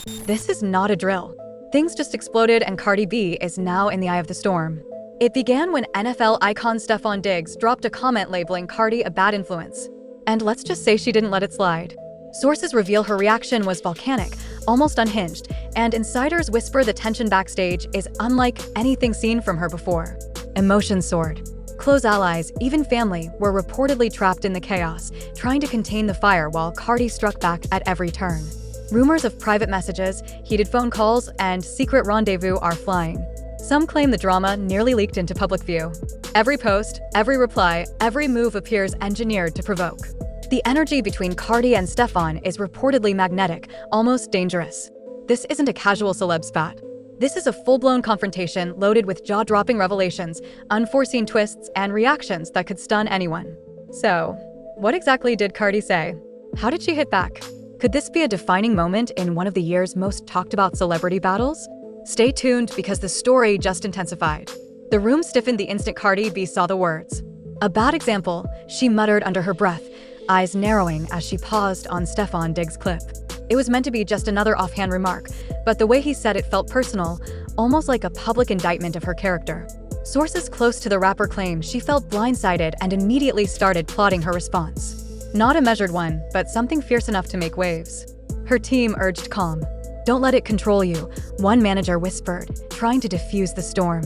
This is not a drill. Things just exploded and Cardi B is now in the eye of the storm. It began when NFL icon Stefon Diggs dropped a comment labeling Cardi a bad influence. And let's just say she didn't let it slide. Sources reveal her reaction was volcanic, almost unhinged, and insiders whisper the tension backstage is unlike anything seen from her before. Emotions soared. Close allies, even family, were reportedly trapped in the chaos, trying to contain the fire while Cardi struck back at every turn. Rumors of private messages, heated phone calls, and secret rendezvous are flying. Some claim the drama nearly leaked into public view. Every post, every reply, every move appears engineered to provoke. The energy between Cardi and Stefon is reportedly magnetic, almost dangerous. This isn't a casual celeb spat. This is a full-blown confrontation loaded with jaw-dropping revelations, unforeseen twists, and reactions that could stun anyone. So, what exactly did Cardi say? How did she hit back? Could this be a defining moment in one of the year's most talked-about celebrity battles? Stay tuned because the story just intensified. The room stiffened the instant Cardi B saw the words. "A bad example," she muttered under her breath, eyes narrowing as she paused on Stefon Diggs' clip. It was meant to be just another offhand remark, but the way he said it felt personal, almost like a public indictment of her character. Sources close to the rapper claim she felt blindsided and immediately started plotting her response. Not a measured one, but something fierce enough to make waves. Her team urged calm. "Don't let it control you," one manager whispered, trying to diffuse the storm.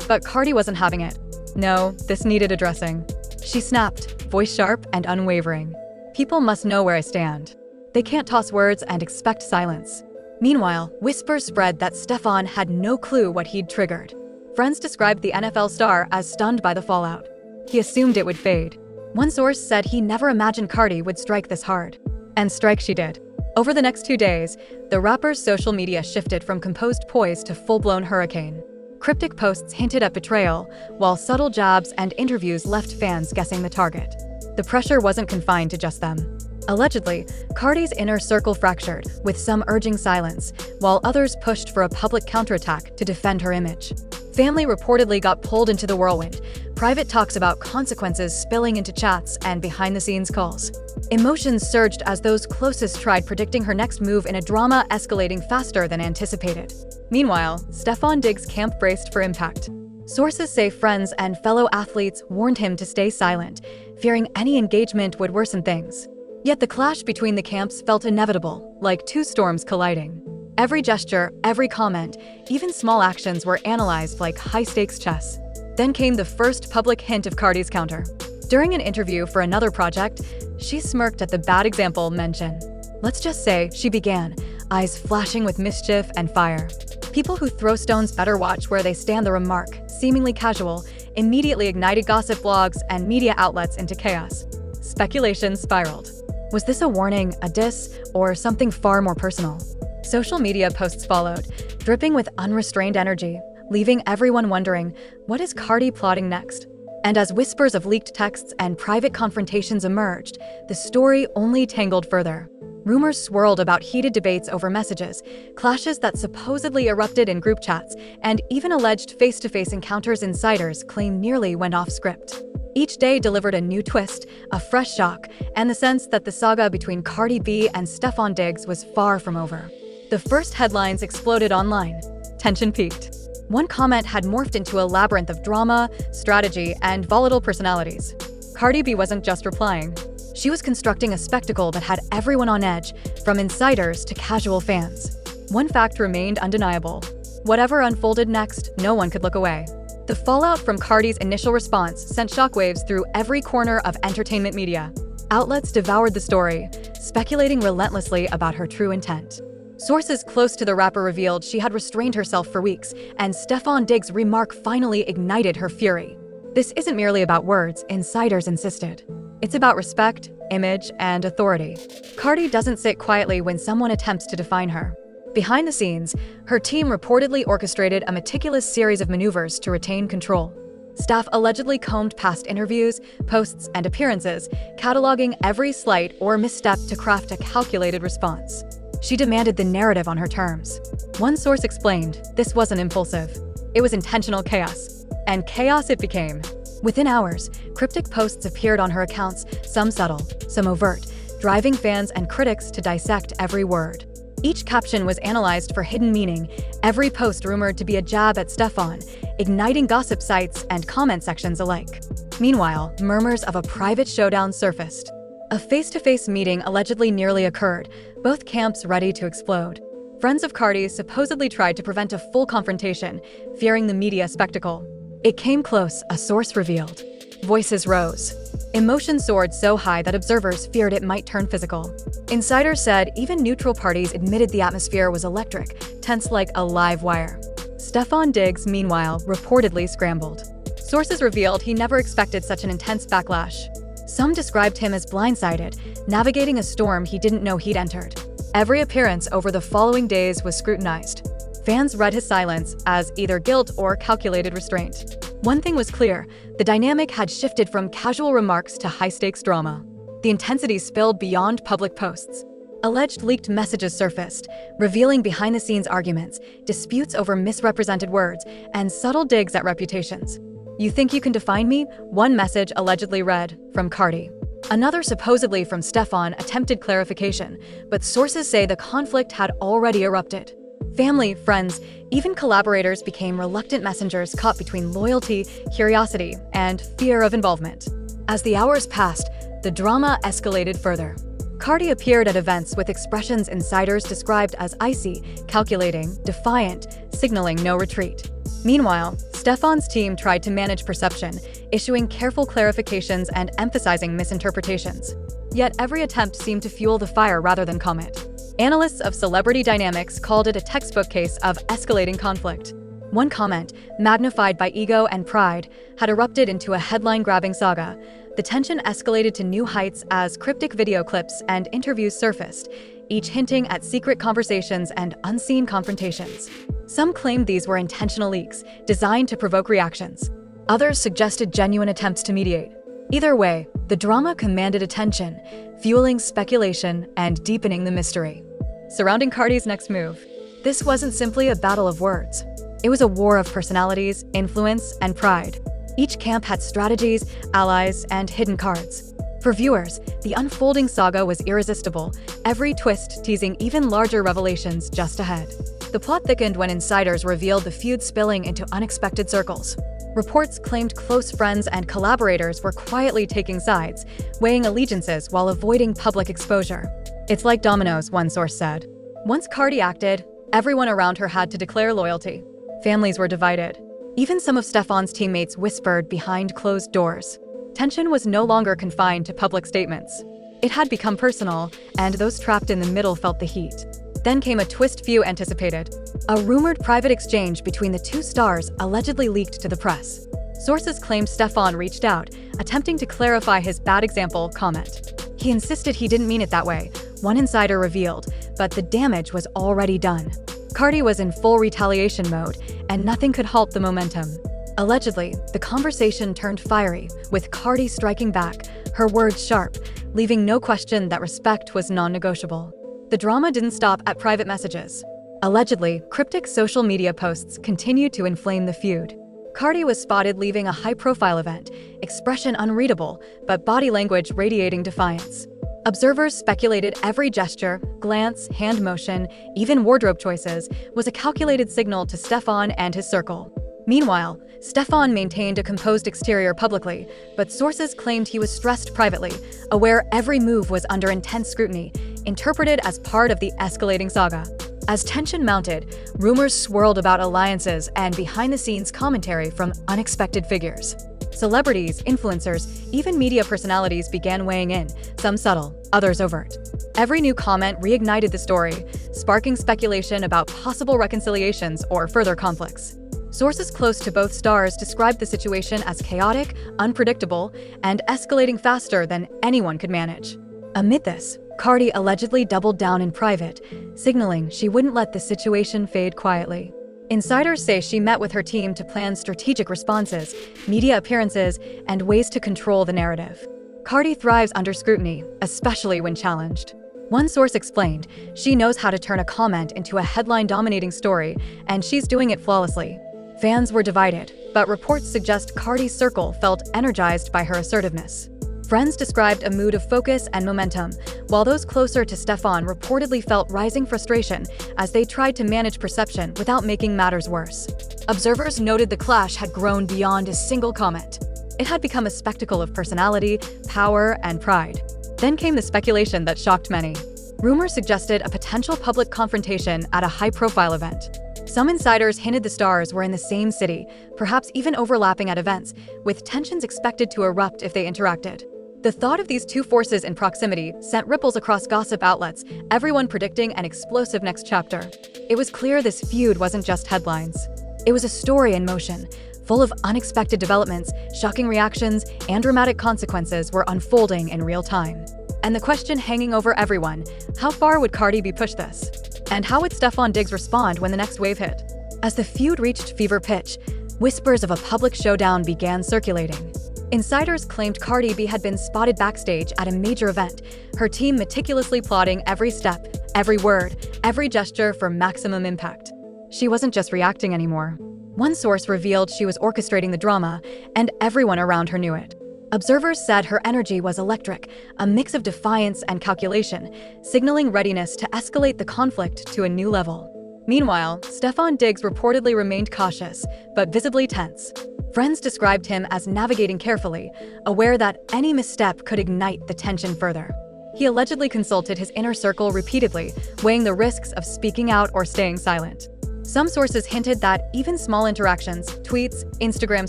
But Cardi wasn't having it. No, this needed addressing. She snapped, voice sharp and unwavering. "People must know where I stand. They can't toss words and expect silence." Meanwhile, whispers spread that Stefon had no clue what he'd triggered. Friends described the NFL star as stunned by the fallout. He assumed it would fade. One source said he never imagined Cardi would strike this hard. And strike she did. Over the next 2 days, the rapper's social media shifted from composed poise to full-blown hurricane. Cryptic posts hinted at betrayal, while subtle jabs and interviews left fans guessing the target. The pressure wasn't confined to just them. Allegedly, Cardi's inner circle fractured, with some urging silence, while others pushed for a public counterattack to defend her image. Family reportedly got pulled into the whirlwind, private talks about consequences spilling into chats and behind-the-scenes calls. Emotions surged as those closest tried predicting her next move in a drama escalating faster than anticipated. Meanwhile, Stefon Diggs' camp braced for impact. Sources say friends and fellow athletes warned him to stay silent, fearing any engagement would worsen things. Yet the clash between the camps felt inevitable, like two storms colliding. Every gesture, every comment, even small actions were analyzed like high-stakes chess. Then came the first public hint of Cardi's counter. During an interview for another project, she smirked at the bad example mention. Let's just say she began, eyes flashing with mischief and fire. "People who throw stones better watch where they stand," the remark, seemingly casual, immediately ignited gossip blogs and media outlets into chaos. Speculation spiraled. Was this a warning, a diss, or something far more personal? Social media posts followed, dripping with unrestrained energy, leaving everyone wondering, what is Cardi plotting next? And as whispers of leaked texts and private confrontations emerged, the story only tangled further. Rumors swirled about heated debates over messages, clashes that supposedly erupted in group chats, and even alleged face-to-face encounters insiders claim nearly went off script. Each day delivered a new twist, a fresh shock, and the sense that the saga between Cardi B and Stefon Diggs was far from over. The first headlines exploded online. Tension peaked. One comment had morphed into a labyrinth of drama, strategy, and volatile personalities. Cardi B wasn't just replying. She was constructing a spectacle that had everyone on edge, from insiders to casual fans. One fact remained undeniable. Whatever unfolded next, no one could look away. The fallout from Cardi's initial response sent shockwaves through every corner of entertainment media. Outlets devoured the story, speculating relentlessly about her true intent. Sources close to the rapper revealed she had restrained herself for weeks, and Stefon Diggs' remark finally ignited her fury. This isn't merely about words, insiders insisted. It's about respect, image, and authority. Cardi doesn't sit quietly when someone attempts to define her. Behind the scenes, her team reportedly orchestrated a meticulous series of maneuvers to retain control. Staff allegedly combed past interviews, posts, and appearances, cataloging every slight or misstep to craft a calculated response. She demanded the narrative on her terms. One source explained, this wasn't impulsive. It was intentional chaos. And chaos it became. Within hours, cryptic posts appeared on her accounts, some subtle, some overt, driving fans and critics to dissect every word. Each caption was analyzed for hidden meaning, every post rumored to be a jab at Stefon, igniting gossip sites and comment sections alike. Meanwhile, murmurs of a private showdown surfaced. A face-to-face meeting allegedly nearly occurred, both camps ready to explode. Friends of Cardi supposedly tried to prevent a full confrontation, fearing the media spectacle. It came close, a source revealed. Voices rose. Emotion soared so high that observers feared it might turn physical. Insiders said even neutral parties admitted the atmosphere was electric, tense like a live wire. Stefon Diggs, meanwhile, reportedly scrambled. Sources revealed he never expected such an intense backlash. Some described him as blindsided, navigating a storm he didn't know he'd entered. Every appearance over the following days was scrutinized. Fans read his silence as either guilt or calculated restraint. One thing was clear, the dynamic had shifted from casual remarks to high-stakes drama. The intensity spilled beyond public posts. Alleged leaked messages surfaced, revealing behind-the-scenes arguments, disputes over misrepresented words, and subtle digs at reputations. "You think you can define me?" One message allegedly read, from Cardi. Another, supposedly from Stefon, attempted clarification, but sources say the conflict had already erupted. Family, friends, even collaborators became reluctant messengers caught between loyalty, curiosity, and fear of involvement. As the hours passed, the drama escalated further. Cardi appeared at events with expressions insiders described as icy, calculating, defiant, signaling no retreat. Meanwhile, Stefon's team tried to manage perception, issuing careful clarifications and emphasizing misinterpretations. Yet every attempt seemed to fuel the fire rather than calm it. Analysts of celebrity dynamics called it a textbook case of escalating conflict. One comment, magnified by ego and pride, had erupted into a headline-grabbing saga. The tension escalated to new heights as cryptic video clips and interviews surfaced, each hinting at secret conversations and unseen confrontations. Some claimed these were intentional leaks, designed to provoke reactions. Others suggested genuine attempts to mediate. Either way, the drama commanded attention, fueling speculation and deepening the mystery surrounding Cardi's next move. This wasn't simply a battle of words. It was a war of personalities, influence, and pride. Each camp had strategies, allies, and hidden cards. For viewers, the unfolding saga was irresistible, every twist teasing even larger revelations just ahead. The plot thickened when insiders revealed the feud spilling into unexpected circles. Reports claimed close friends and collaborators were quietly taking sides, weighing allegiances while avoiding public exposure. "It's like dominoes," one source said. Once Cardi acted, everyone around her had to declare loyalty. Families were divided. Even some of Stefon's teammates whispered behind closed doors. Tension was no longer confined to public statements. It had become personal, and those trapped in the middle felt the heat. Then came a twist few anticipated. A rumored private exchange between the two stars allegedly leaked to the press. Sources claimed Stefon reached out, attempting to clarify his bad example comment. He insisted he didn't mean it that way, one insider revealed, but the damage was already done. Cardi was in full retaliation mode, and nothing could halt the momentum. Allegedly, the conversation turned fiery, with Cardi striking back, her words sharp, leaving no question that respect was non-negotiable. The drama didn't stop at private messages. Allegedly, cryptic social media posts continued to inflame the feud. Cardi was spotted leaving a high-profile event, expression unreadable, but body language radiating defiance. Observers speculated every gesture, glance, hand motion, even wardrobe choices, was a calculated signal to Stefon and his circle. Meanwhile, Stefon maintained a composed exterior publicly, but sources claimed he was stressed privately, aware every move was under intense scrutiny, interpreted as part of the escalating saga. As tension mounted, rumors swirled about alliances and behind-the-scenes commentary from unexpected figures. Celebrities, influencers, even media personalities began weighing in, some subtle, others overt. Every new comment reignited the story, sparking speculation about possible reconciliations or further conflicts. Sources close to both stars described the situation as chaotic, unpredictable, and escalating faster than anyone could manage. Amid this, Cardi allegedly doubled down in private, signaling she wouldn't let the situation fade quietly. Insiders say she met with her team to plan strategic responses, media appearances, and ways to control the narrative. Cardi thrives under scrutiny, especially when challenged. One source explained, she knows how to turn a comment into a headline-dominating story, and she's doing it flawlessly. Fans were divided, but reports suggest Cardi's circle felt energized by her assertiveness. Friends described a mood of focus and momentum, while those closer to Stefon reportedly felt rising frustration as they tried to manage perception without making matters worse. Observers noted the clash had grown beyond a single comment. It had become a spectacle of personality, power, and pride. Then came the speculation that shocked many. Rumors suggested a potential public confrontation at a high-profile event. Some insiders hinted the stars were in the same city, perhaps even overlapping at events, with tensions expected to erupt if they interacted. The thought of these two forces in proximity sent ripples across gossip outlets, everyone predicting an explosive next chapter. It was clear this feud wasn't just headlines. It was a story in motion, full of unexpected developments, shocking reactions, and dramatic consequences were unfolding in real time. And the question hanging over everyone, how far would Cardi B push this? And how would Stefon Diggs respond when the next wave hit? As the feud reached fever pitch, whispers of a public showdown began circulating. Insiders claimed Cardi B had been spotted backstage at a major event, her team meticulously plotting every step, every word, every gesture for maximum impact. She wasn't just reacting anymore. One source revealed she was orchestrating the drama, and everyone around her knew it. Observers said her energy was electric, a mix of defiance and calculation, signaling readiness to escalate the conflict to a new level. Meanwhile, Stefon Diggs reportedly remained cautious, but visibly tense. Friends described him as navigating carefully, aware that any misstep could ignite the tension further. He allegedly consulted his inner circle repeatedly, weighing the risks of speaking out or staying silent. Some sources hinted that even small interactions, tweets, Instagram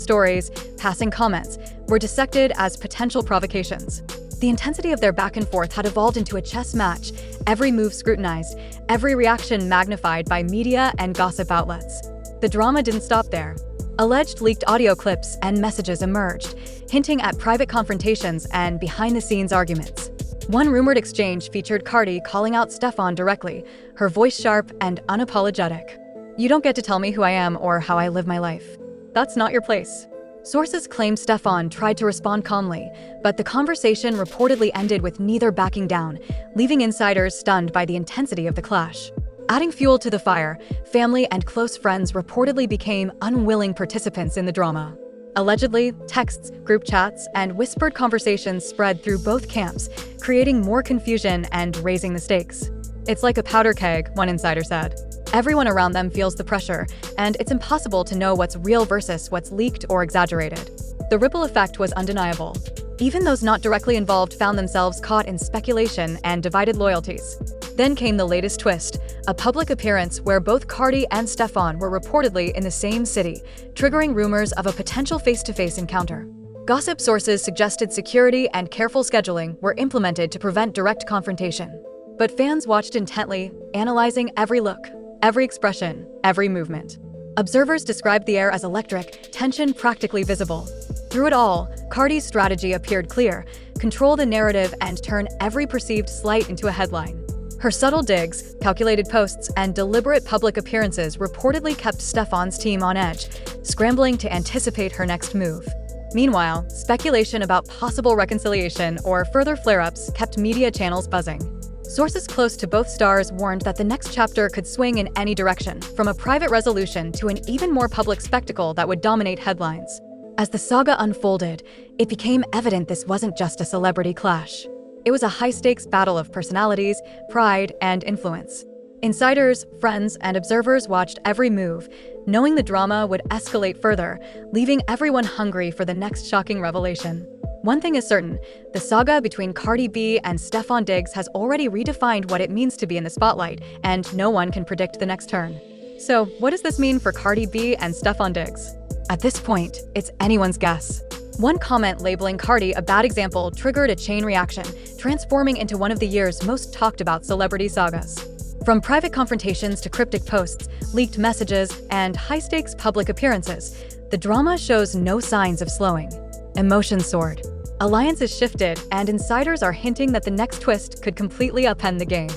stories, passing comments, were dissected as potential provocations. The intensity of their back and forth had evolved into a chess match, every move scrutinized, every reaction magnified by media and gossip outlets. The drama didn't stop there. Alleged leaked audio clips and messages emerged, hinting at private confrontations and behind-the-scenes arguments. One rumored exchange featured Cardi calling out Stefon directly, her voice sharp and unapologetic. "You don't get to tell me who I am or how I live my life. That's not your place." Sources claim Stefon tried to respond calmly, but the conversation reportedly ended with neither backing down, leaving insiders stunned by the intensity of the clash. Adding fuel to the fire, family and close friends reportedly became unwilling participants in the drama. Allegedly, texts, group chats, and whispered conversations spread through both camps, creating more confusion and raising the stakes. "It's like a powder keg," one insider said. Everyone around them feels the pressure, and it's impossible to know what's real versus what's leaked or exaggerated. The ripple effect was undeniable. Even those not directly involved found themselves caught in speculation and divided loyalties. Then came the latest twist, a public appearance where both Cardi and Stefon were reportedly in the same city, triggering rumors of a potential face-to-face encounter. Gossip sources suggested security and careful scheduling were implemented to prevent direct confrontation. But fans watched intently, analyzing every look, every expression, every movement. Observers described the air as electric, tension practically visible. Through it all, Cardi's strategy appeared clear: control the narrative and turn every perceived slight into a headline. Her subtle digs, calculated posts, and deliberate public appearances reportedly kept Stefon's team on edge, scrambling to anticipate her next move. Meanwhile, speculation about possible reconciliation or further flare-ups kept media channels buzzing. Sources close to both stars warned that the next chapter could swing in any direction, from a private resolution to an even more public spectacle that would dominate headlines. As the saga unfolded, it became evident this wasn't just a celebrity clash. It was a high-stakes battle of personalities, pride, and influence. Insiders, friends, and observers watched every move, knowing the drama would escalate further, leaving everyone hungry for the next shocking revelation. One thing is certain, the saga between Cardi B and Stefon Diggs has already redefined what it means to be in the spotlight, and no one can predict the next turn. So, what does this mean for Cardi B and Stefon Diggs? At this point, it's anyone's guess. One comment labeling Cardi a bad example triggered a chain reaction, transforming into one of the year's most talked about celebrity sagas. From private confrontations to cryptic posts, leaked messages, and high-stakes public appearances, the drama shows no signs of slowing. Emotions soared. Alliances shifted, and insiders are hinting that the next twist could completely upend the game.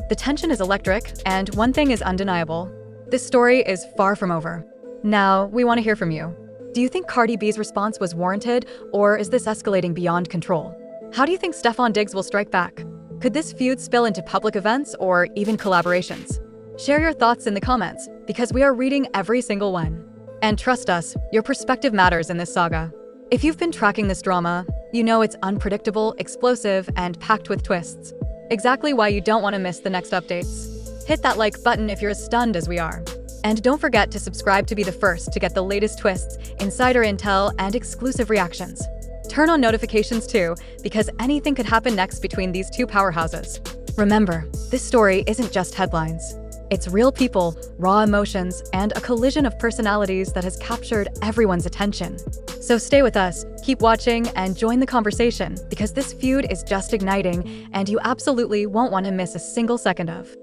The tension is electric, and one thing is undeniable: this story is far from over. Now, we want to hear from you. Do you think Cardi B's response was warranted, or is this escalating beyond control? How do you think Stefon Diggs will strike back? Could this feud spill into public events or even collaborations? Share your thoughts in the comments, because we are reading every single one. And trust us, your perspective matters in this saga. If you've been tracking this drama, You know it's unpredictable, explosive, and packed with twists. Exactly why you don't want to miss the next updates. Hit that like button if you're as stunned as we are. And don't forget to subscribe to be the first to get the latest twists, insider intel, and exclusive reactions. Turn on notifications too, because anything could happen next between these two powerhouses. Remember, this story isn't just headlines. It's real people, raw emotions, and a collision of personalities that has captured everyone's attention. So stay with us, keep watching, and join the conversation, because this feud is just igniting, and you absolutely won't want to miss a single second of.